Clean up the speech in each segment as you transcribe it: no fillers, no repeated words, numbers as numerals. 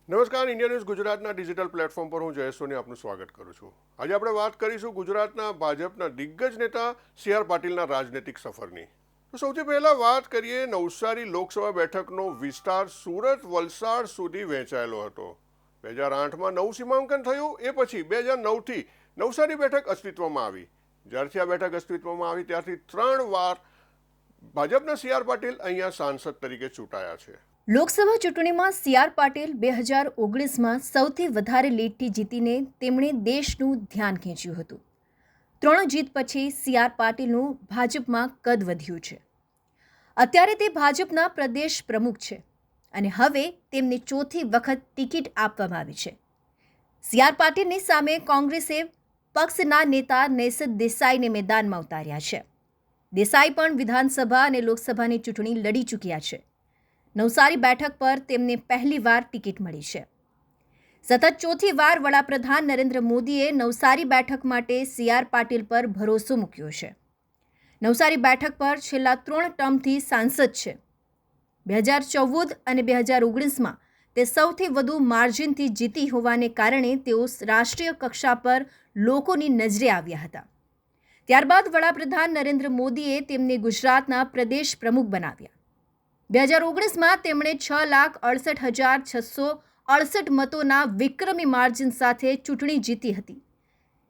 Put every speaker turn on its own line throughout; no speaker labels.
નમસ્કાર, India news ગુજરાતના digital platform પર હું જયેશ સોની આપનું સ્વાગત કરું છું. આજે આપણે વાત કરીશું ગુજરાતના ભાજપના દિગ્ગજ નેતા સી આર પાટીલના રાજનૈતિક સફરની. તો સૌથી પહેલાં વાત કરીએ, નવસારી લોકસભા બેઠકનો વિસ્તાર સુરત વલસાડ સુધી વહેંચાયેલો હતો. 2008માં નવું સીમાંકન થયું. એ પછી 2009થી નવસારી બેઠક અસ્તિત્વમાં આવી. જ્યારથી આ બેઠક અસ્તિત્વમાં આવી ત્યારથી 3 વાર ભાજપના સી આર પાટીલ અહીંયા સાંસદ તરીકે ચૂંટાયા છે.
લોકસભા ચૂંટણીમાં સી આર પાટીલ 2019માં સૌથી વધારે લીડથી જીતીને તેમણે દેશનું ધ્યાન ખેંચ્યું હતું. 3 જીત પછી સી આર પાટીલનું ભાજપમાં કદ વધ્યું છે. અત્યારે તે ભાજપના પ્રદેશ પ્રમુખ છે અને હવે તેમને 4થી વખત ટિકિટ આપવામાં આવી છે. સી આર પાટીલની સામે કોંગ્રેસે પક્ષના નેતા નૈસદ દેસાઈને મેદાનમાં ઉતાર્યા છે. દેસાઈ પણ વિધાનસભા અને લોકસભાની ચૂંટણી લડી ચૂક્યા છે. નવસારી બેઠક પર તેમને પહેલીવાર ટિકિટ મળી છે. સતત 4થી વાર વડાપ્રધાન નરેન્દ્ર મોદીએ નવસારી બેઠક માટે સી આર પાટીલ પર ભરોસો મૂક્યો છે. નવસારી બેઠક પર છેલ્લા 3 ટર્મથી સાંસદ છે. 2014 અને 2019માં તે સૌથી વધુ માર્જિનથી જીતી હોવાને કારણે તેઓ રાષ્ટ્રીય કક્ષા પર લોકોની નજરે આવ્યા હતા. ત્યારબાદ વડાપ્રધાન નરેન્દ્ર મોદીએ તેમને ગુજરાતના પ્રદેશ પ્રમુખ બનાવ્યા. 2019માં તેમણે 6,68,668 મતોના વિક્રમી માર્જિન સાથે ચૂંટણી જીતી હતી,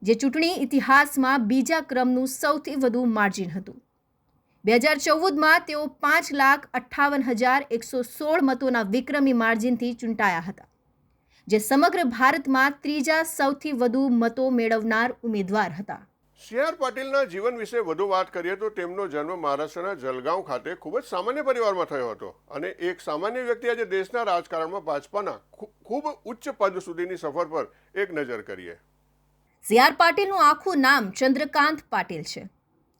જે ચૂંટણી ઇતિહાસમાં બીજા ક્રમનું સૌથી વધુ માર્જિન હતું. 2014માં તેઓ 5,58,116 મતોના વિક્રમી માર્જિનથી ચૂંટાયા હતા, જે સમગ્ર ભારતમાં ત્રીજા સૌથી વધુ મતો મેળવનાર ઉમેદવાર હતા.
સી આર પાટીલના જીવન વિશે વધુ વાત કરીએ તો તેમનો જન્મ મહારાષ્ટ્રના જલગાંવ ખાતે ખૂબ જ સામાન્ય પરિવારમાં થયો હતો અને એક સામાન્ય વ્યક્તિ આજે દેશના રાજકારણમાં ભાજપાના ખૂબ ઉચ્ચ પદ સુધીની સફર પર એક નજર કરીએ.
સી આર પાટીલનું આખું નામ ચંદ્રકાંત પાટીલ છે.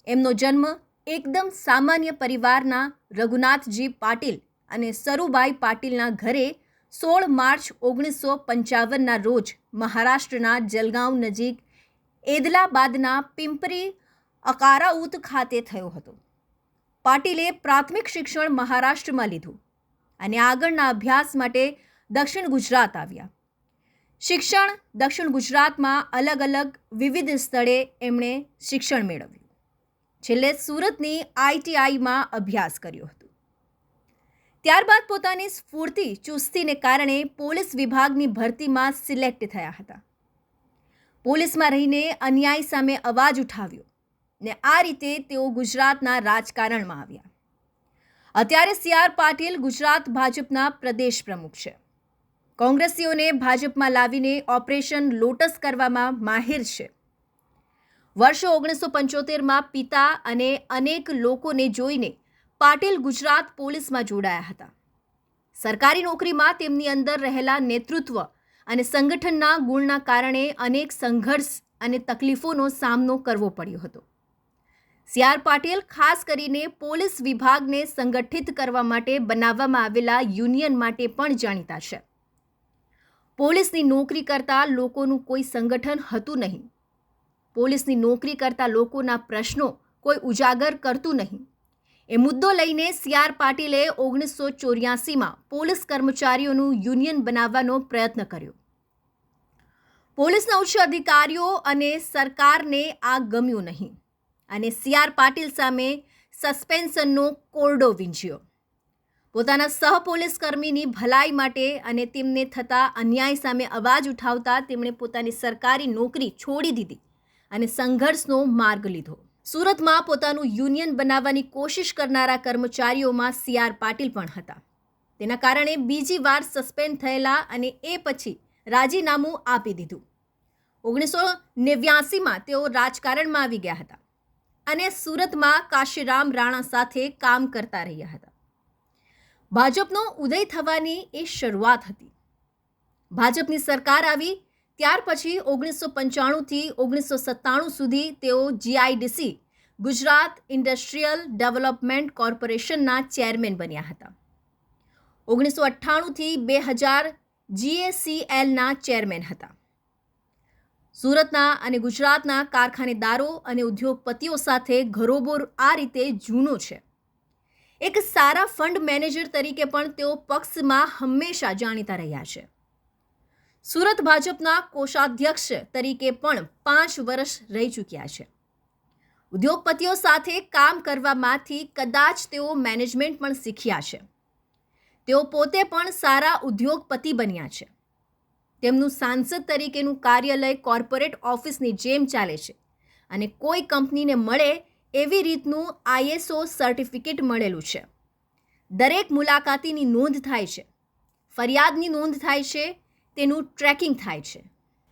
એમનો જન્મ એકદમ સામાન્ય પરિવારના રઘુનાથજી પાટીલ અને સરુબાઈ પાટીલના ઘરે 16 માર્ચ 1955ના રોજ મહારાષ્ટ્રના જલગાંવ નજીક એદલાબાદના પિંપરી અકારાઉત ખાતે થયો હતો. પાટીલે પ્રાથમિક શિક્ષણ મહારાષ્ટ્રમાં લીધું અને આગળના અભ્યાસ માટે દક્ષિણ ગુજરાત આવ્યા. શિક્ષણ દક્ષિણ ગુજરાતમાં અલગ અલગ વિવિધ સ્થળે એમણે શિક્ષણ મેળવ્યું. છેલ્લે સુરતની ITIમાં અભ્યાસ કર્યો હતો. ત્યારબાદ પોતાની સ્ફૂર્તિ ચુસ્તીને કારણે પોલીસ વિભાગની ભરતીમાં સિલેક્ટ થયા હતા. પોલીસમાં રહીને અન્યાય સામે અવાજ ઉઠાવ્યો ને આ રીતે તેઓ ગુજરાતના રાજકારણમાં આવ્યા. અત્યારે સી આર પાટીલ ગુજરાત ભાજપના પ્રદેશ પ્રમુખ છે. કોંગ્રેસીઓને ભાજપમાં લાવીને ઓપરેશન લોટસ કરવામાં માહિર છે. વર્ષ 1975માં પિતા અને અનેક લોકોને જોઈને પાટીલ ગુજરાત પોલીસમાં જોડાયા હતા. સરકારી નોકરીમાં તેમની અંદર રહેલા નેતૃત્વ અને સંગઠનના ગુણના કારણે અનેક સંઘર્ષ અને તકલીફોનો સામનો કરવો પડ્યો હતો. સી આર પાટીલ ખાસ કરીને પોલીસ વિભાગને સંગઠિત કરવા માટે બનાવવામાં આવેલા યુનિયન માટે પણ જાણીતા છે. પોલીસની નોકરી કરતા લોકોનું કોઈ સંગઠન હતું નહીં. પોલીસની નોકરી કરતા લોકોના પ્રશ્નો કોઈ ઉજાગર કરતું નહીં. એ મુદ્દો લઈને સી આર પાટીલે 1984માં પોલીસ કર્મચારીઓનું યુનિયન બનાવવાનો પ્રયત્ન કર્યો. પોલીસના ઉચ્ચ અધિકારીઓ અને સરકારને આ ગમ્યું નહીં અને સી આર પાટીલ સામે સસ્પેન્શનનો કોરડો વીંઝ્યો. પોતાના સહ પોલીસ કર્મીની ભલાઈ માટે અને તેમને થતા અન્યાય સામે અવાજ ઉઠાવતા તેમણે પોતાની સરકારી નોકરી છોડી દીધી અને સંઘર્ષનો માર્ગ લીધો. સુરતમાં પોતાનું યુનિયન બનાવવાની કોશિશ કરનારા કર્મચારીઓમાં સી આર પાટીલ પણ હતા. તેના કારણે બીજી વાર સસ્પેન્ડ થયેલા અને એ પછી રાજીનામું આપી દીધું. 1989માં તેઓ રાજકારણમાં આવી ગયા હતા અને સુરતમાં કાશીરામ રાણા સાથે કામ કરતા રહ્યા હતા. ભાજપનો ઉદય થવાની એ શરૂઆત હતી. ભાજપની સરકાર આવી ત્યાર પછી 1995થી 1997 સુધી તેઓ GIDC ગુજરાત ઇન્ડસ્ટ્રીયલ ડેવલપમેન્ટ કોર્પોરેશનના ચેરમેન બન્યા હતા. 1998થી 2000 GACLના ચેરમેન હતા. સુરતના અને ગુજરાતના કારખાનેદારો અને ઉદ્યોગપતિઓ સાથે ઘરોબો આ રીતે જૂનો છે. એક સારા ફંડ મેનેજર તરીકે પણ તેઓ પક્ષમાં હંમેશા જાણીતા રહ્યા છે. સુરત ભાજપના કોષાધ્યક્ષ તરીકે પણ 5 વર્ષ રહી ચૂક્યા છે. ઉદ્યોગપતિઓ સાથે કામ કરવામાંથી કદાચ તેઓ મેનેજમેન્ટ પણ શીખ્યા છે. તેઓ પોતે પણ સારા ઉદ્યોગપતિ બન્યા છે. તેમનું સાંસદ તરીકેનું કાર્યાલય કોર્પોરેટ ઓફિસની જેમ ચાલે છે અને કોઈ કંપનીને મળે એવી રીતનું ISO સર્ટિફિકેટ મળેલું છે. દરેક મુલાકાતીની નોંધ થાય છે, ફરિયાદની નોંધ થાય છે, તેનું ટ્રેકિંગ થાય છે.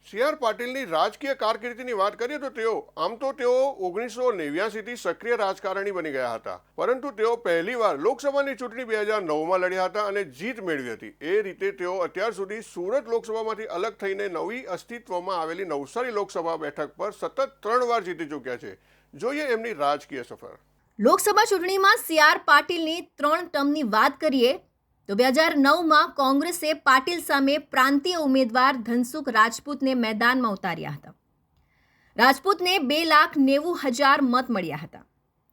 CR પાટીલની રાજકીય કારકિર્દીની વાત કરીએ તો તેઓ 1989થી સક્રિય રાજકારણી બની ગયા હતા, પરંતુ તેઓ પહેલીવાર લોકસભાની ચૂંટણી 2009માં લડ્યા હતા અને જીત મેળવી હતી. એ રીતે તેઓ અત્યાર સુધી સુરત લોકસભામાંથી અલગ થઈને નવી અસ્તિત્વમાં આવેલી નવસારી લોકસભા બેઠક પર સતત 3 વાર જીતી ચૂક્યા છે. જોઈએ એમની રાજકીય સફર.
લોકસભા ચૂંટણીમાં CR પાટીલની 3 ટર્મની વાત કરીએ તો 2009માં કોંગ્રેસે પાટીલ સામે પ્રાંતીય ઉમેદવાર ધનસુખ રાજપૂતને મેદાનમાં ઉતાર્યા હતા. રાજપૂતને 2,90,000 મત મળ્યા હતા,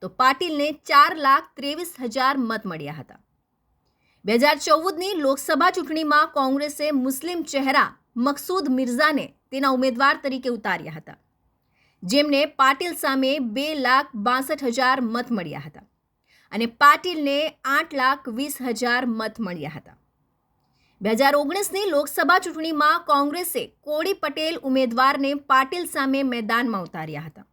તો પાટીલને 4,23,000 મત મળ્યા હતા. 2014ની લોકસભા ચૂંટણીમાં કોંગ્રેસે મુસ્લિમ ચહેરા મકસૂદ મિર્ઝાને તેના ઉમેદવાર તરીકે ઉતાર્યા હતા, જેમને પાટીલ સામે 2,62,000 મત મળ્યા હતા અને પાટીલને 8,20,000 મત મળ્યા હતા. 2019ની લોકસભા ચૂંટણીમાં કોંગ્રેસે કોડી પટેલ ઉમેદવારને પાટીલ સામે મેદાનમાં ઉતાર્યા હતા.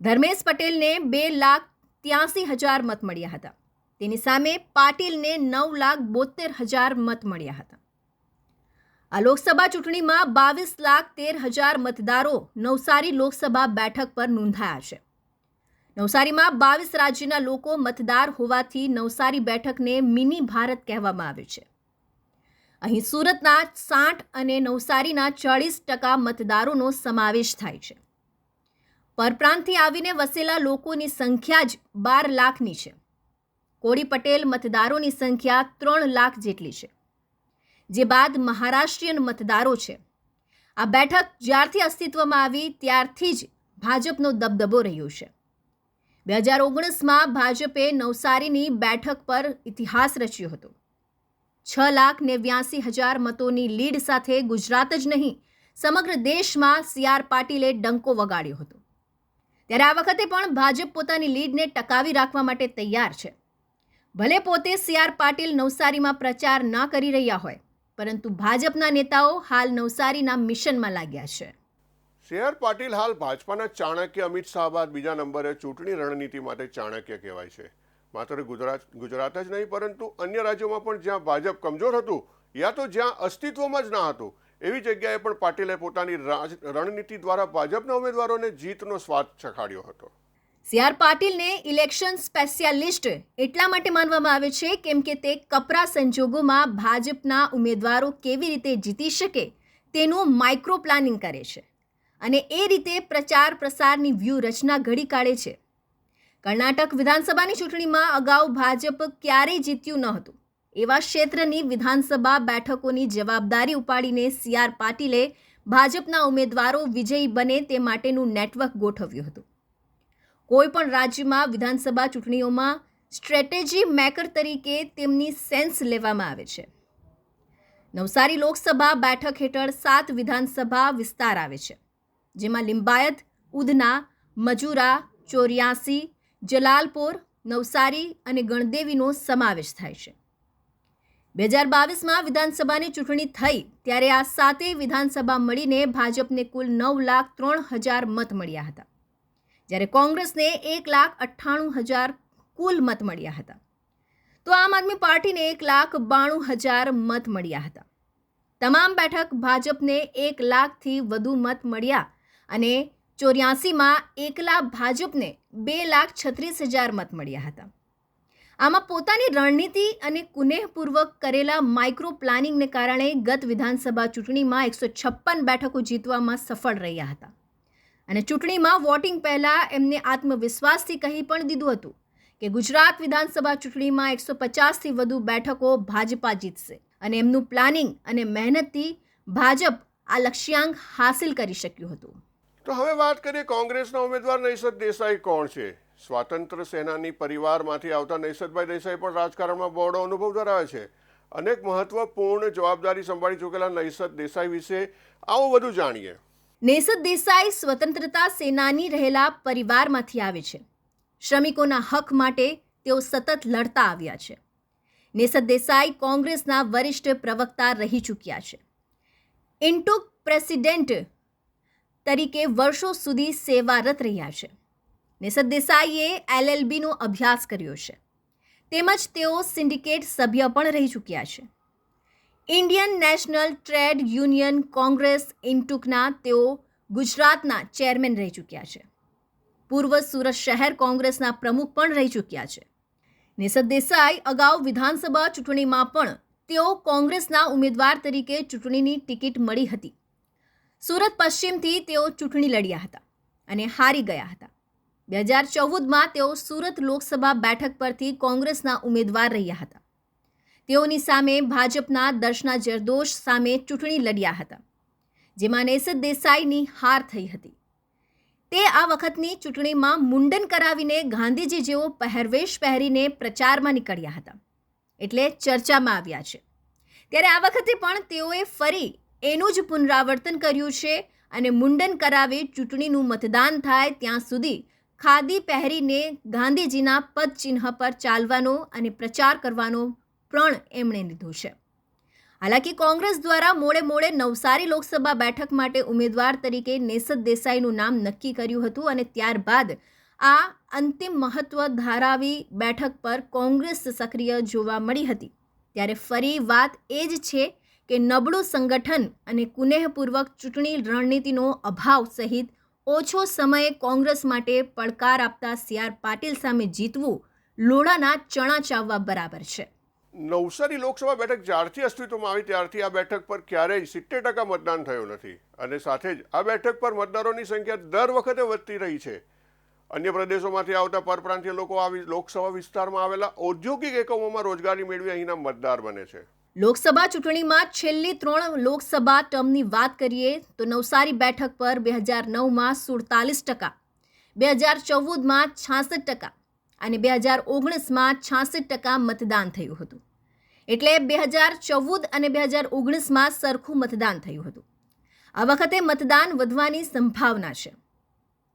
ધર્મેશ પટેલને 2,83,000 મત મળ્યા હતા. તેની સામે પાટીલને 9,72,000 મત મળ્યા હતા. આ લોકસભા ચૂંટણીમાં 22,13,000 મતદારો નવસારી લોકસભા બેઠક પર નોંધાયા છે. નવસારીમાં 22 રાજ્યના લોકો મતદાર હોવાથી નવસારી બેઠકને મિની ભારત કહેવામાં આવે છે. અહીં સુરતના 60 અને નવસારીના 40% મતદારોનો સમાવેશ થાય છે. પરપ્રાંતથી આવીને વસેલા લોકોની સંખ્યા જ 12 લાખની છે. કોડી પટેલ મતદારોની સંખ્યા 3 લાખ જેટલી છે, જે બાદ મહારાષ્ટ્રીયન મતદારો છે. આ બેઠક જ્યારથી અસ્તિત્વમાં આવી ત્યારથી જ ભાજપનો દબદબો રહ્યો છે. 2019માં ભાજપે નવસારીની બેઠક પર ઇતિહાસ રચ્યો હતો. 6,89,000 મતોની લીડ સાથે ગુજરાત જ નહીં, સમગ્ર દેશમાં CR પાટીલે ડંકો વગાડ્યો હતો. ત્યારે આ વખતે પણ ભાજપ પોતાની લીડને ટકાવી રાખવા માટે તૈયાર છે. ભલે પોતે CR પાટીલ નવસારીમાં પ્રચાર ન કરી રહ્યા હોય, પરંતુ ભાજપના નેતાઓ હાલ નવસારીના મિશનમાં લાગ્યા છે.
CR પાટીલ હાલ ભાજપાના ચાણક્ય અમિત શાહ બાદ બીજા નંબરે ચૂંટણી રણનીતિ માટે ચાણક્ય કહેવાય છે. માત્ર ગુજરાત જ નહીં, પરંતુ અન્ય રાજ્યોમાં પણ જ્યાં ભાજપ કમજોર હતું યા તો જ્યાં અસ્તિત્વમાં જ ન હતું, એવી જગ્યાએ પણ પાટીલે પોતાની રણનીતિ દ્વારા ભાજપના ઉમેદવારોને જીતનો સ્વાદ ચખાડ્યો હતો.
CR પાટીલને ઇલેક્શન સ્પેશિયાલિસ્ટ એટલા માટે માનવામાં આવે છે કેમ કે તે કપરા સંજોગોમાં ભાજપના ઉમેદવારો કેવી રીતે જીતી શકે તેનું માઇક્રો પ્લાનિંગ કરે છે અને એ રીતે પ્રચાર પ્રસારની વ્યૂહરચના ઘડી કાઢે છે. કર્ણાટક વિધાનસભાની ચૂંટણીમાં અગાઉ ભાજપ ક્યારેય જીત્યું ન હતું એવા ક્ષેત્રની વિધાનસભા બેઠકોની જવાબદારી ઉપાડીને CR પાટીલે ભાજપના ઉમેદવારો વિજયી બને તે માટેનું નેટવર્ક ગોઠવ્યું હતું. કોઈ પણ રાજ્યમાં વિધાનસભા ચૂંટણીઓમાં સ્ટ્રેટેજી મેકર તરીકે તેમની સેન્સ લેવામાં આવે છે. નવસારી લોકસભા બેઠક હેઠળ 7 વિધાનસભા વિસ્તાર આવે છે, જેમાં લિંબાયત, ઉધના, મજૂરા, ચોર્યાસી, જલાલપોર, નવસારી અને ગણદેવીનો સમાવેશ થાય છે. 2022માં વિધાનસભાની ચૂંટણી થઈ ત્યારે આ 7 વિધાનસભા મળીને ભાજપને કુલ 9,03,000 મત મળ્યા હતા, જ્યારે કોંગ્રેસને 1,98,000 કુલ મત મળ્યા હતા, તો આમ આદમી પાર્ટીને 1,92,000 મત મળ્યા હતા. તમામ બેઠક ભાજપને 1 લાખથી વધુ મત મળ્યા અને 84માં એકલા ભાજપને 2,36,000 મત મળ્યા હતા. આમાં પોતાની રણનીતિ અને કુનેહપૂર્વક કરેલા માઇક્રો પ્લાનિંગને કારણે ગત વિધાનસભા ચૂંટણીમાં 156 બેઠકો જીતવામાં સફળ રહ્યા હતા અને ચૂંટણીમાં વોટિંગ પહેલાં એમને આત્મવિશ્વાસથી કહી પણ દીધું હતું કે ગુજરાત વિધાનસભા ચૂંટણીમાં 150થી વધુ બેઠકો ભાજપા જીતશે અને એમનું પ્લાનિંગ અને મહેનતથી ભાજપ આ લક્ષ્યાંક હાંસિલ કરી શક્યું હતું.
તો હવે વાત કરીએ કોંગ્રેસના ઉમેદવાર નૈસદ દેસાઈ કોણ છે. સ્વાતંત્ર્ય સેનાની પરિવારમાંથી આવતા નૈસદભાઈ દેસાઈ પણ રાજકારણમાં બહોળો અનુભવ ધરાવે છે. અનેક મહત્વપૂર્ણ જવાબદારી સંભાળી ચૂકેલા નૈસદ દેસાઈ વિશે આવો વધુ જાણીએ.
નૈસદ દેસાઈ સ્વતંત્રતા સેનાની રહેલા પરિવારમાંથી આવે છે. શ્રમિકોના હક માટે તેઓ સતત લડતા આવ્યા છે. નૈસદ દેસાઈ કોંગ્રેસના વરિષ્ઠ પ્રવક્તા રહી ચૂક્યા છે. ઇન્ટુક પ્રેસિડેન્ટ તરીકે વર્ષો સુધી સેવારત રહ્યા છે. નૈસદ દેસાઈએ LLBનો અભ્યાસ કર્યો છે. તેમજ તેઓ સિન્ડિકેટ સભ્ય પણ રહી ચૂક્યા છે. Indian National Trade Union Congress ઇન્ટુકના તેઓ ગુજરાતના ચેરમેન રહી ચૂક્યા છે. પૂર્વ સુરત શહેર કોંગ્રેસના પ્રમુખ પણ રહી ચૂક્યા છે. નૈસદ દેસાઈ અગાઉ વિધાનસભા ચૂંટણીમાં પણ તેઓ કોંગ્રેસના ઉમેદવાર તરીકે ચૂંટણીની ટિકિટ મળી હતી. સુરત પશ્ચિમથી તેઓ ચૂંટણી લડ્યા હતા અને હારી ગયા હતા. 2014માં તેઓ સુરત લોકસભા બેઠક પરથી કોંગ્રેસના ઉમેદવાર રહ્યા હતા. તેઓની સામે ભાજપના દર્શના જરદોશ સામે ચૂંટણી લડ્યા હતા, જેમાં નૈસદ દેસાઈની હાર થઈ હતી. તે આ વખતની ચૂંટણીમાં મુંડન કરાવીને ગાંધીજી જેવો પહેરવેશ પહેરીને પ્રચારમાં નીકળ્યા હતા, એટલે ચર્ચામાં આવ્યા છે. ત્યારે આ વખતે પણ તેઓએ ફરી એનું જ પુનરાવર્તન કર્યું છે અને મુંડન કરાવી ચૂંટણીનું મતદાન થાય ત્યાં સુધી ખાદી પહેરીને ગાંધીજીના પદચિહ્ન પર ચાલવાનો અને પ્રચાર કરવાનો પ્રણ એમણે લીધો છે. હાલાકી કોંગ્રેસ દ્વારા મોડે નવસારી લોકસભા બેઠક માટે ઉમેદવાર તરીકે નૈસદ દેસાઈનું નામ નક્કી કર્યું હતું અને ત્યારબાદ આ અંતિમ મહત્વ ધરાવી બેઠક પર કોંગ્રેસ સક્રિય જોવા મળી હતી. ત્યારે ફરી વાત એ જ છે કે નબળું સંગઠન અને કુનેહપૂર્વક ચૂંટણી રણનીતિનો અભાવ સહિત ઓછો સમયે કોંગ્રેસ માટે પડકાર આપતા CR પાટીલ સામે જીતવું લોડાના ચણા ચાવવા બરાબર છે.
નવસારી લોકસભા બેઠક જ્યારથી અસ્તિત્વમાં આવી ત્યારથી આ બેઠક પર ક્યારેય 70% મતદાન થયું નથી અને સાથે જ આ બેઠક પર મતદારોની સંખ્યા દર વખતે વધતી રહી છે. અન્ય પ્રદેશોમાંથી આવતા પરપ્રાંતીય લોકો આ લોકસભા વિસ્તારમાં આવેલા ઔદ્યોગિક એકમોમાં રોજગારી મેળવી અહીંના મતદાર બને છે.
લોકસભા ચૂંટણીમાં છેલ્લી 3 લોકસભા ટર્મની વાત કરીએ તો નવસારી બેઠક પર 2009માં 47%, 2014માં 66% અને 2019માં 66% મતદાન થયું હતું. એટલે 2014 અને 2019માં સરખું મતદાન થયું હતું. આ વખતે મતદાન વધવાની સંભાવના છે.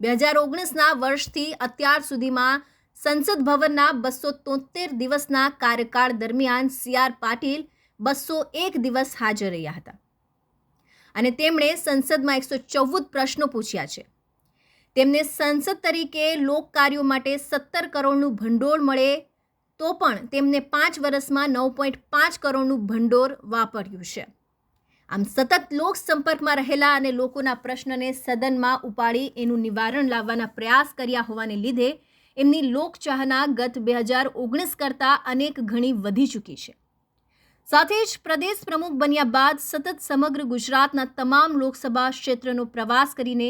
2019ના વર્ષથી અત્યાર સુધીમાં સંસદ ભવનના 273 દિવસના કાર્યકાળ દરમિયાન CR પાટીલ 201 દિવસ હાજર રહ્યા હતા અને તેમણે સંસદમાં 114 પ્રશ્નો પૂછ્યા છે. તેમને સંસદ તરીકે લોક કાર્યો માટે 17 કરોડનું ભંડોળ મળે તો પણ તેમને 5 વર્ષમાં 9.5 કરોડનું ભંડોળ વાપર્યું છે. આમ સતત લોક સંપર્કમાં રહેલા અને લોકોના પ્રશ્નને સદનમાં ઉપાડી એનું નિવારણ લાવવાના પ્રયાસ કર્યા હોવાને લીધે એમની લોકચાહના ગત 2019 કરતાં અનેક ગણી વધી ચૂકી છે. સાથે જ પ્રદેશ પ્રમુખ બન્યા બાદ સતત સમગ્ર ગુજરાતના તમામ લોકસભા ક્ષેત્રનો પ્રવાસ કરીને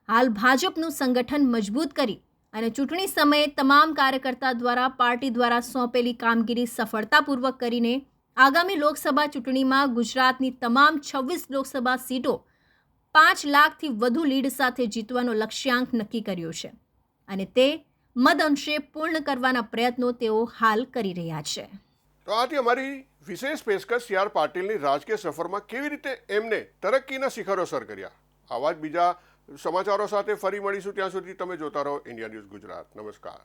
હાલ ભાજપનું સંગઠન મજબૂત કરી અને ચૂંટણી સમયે તમામ કાર્યકર્તા દ્વારા પાર્ટી દ્વારા સોંપેલી કામગીરી સફળતાપૂર્વક કરીને આગામી લોકસભા ચૂંટણીમાં ગુજરાતની તમામ 26 લોકસભા સીટો 5 લાખથી વધુ લીડ સાથે જીતવાનો લક્ષ્યાંક નક્કી કર્યો છે અને તે મદઅંશે પૂર્ણ કરવાના પ્રયત્નો તેઓ હાલ કરી રહ્યા છે.
તો આથી અમારી વિશેષ પેશકશ CR પાટીલની રાજકીય સફરમાં કેવી રીતે એમને તરક્કીના શિખરો સર કર્યા. આવા જ બીજા સમાચારો સાથે ફરી મળીશું. ત્યાં સુધી તમે જોતા રહો ઇન્ડિયા ન્યૂઝ ગુજરાત. નમસ્કાર.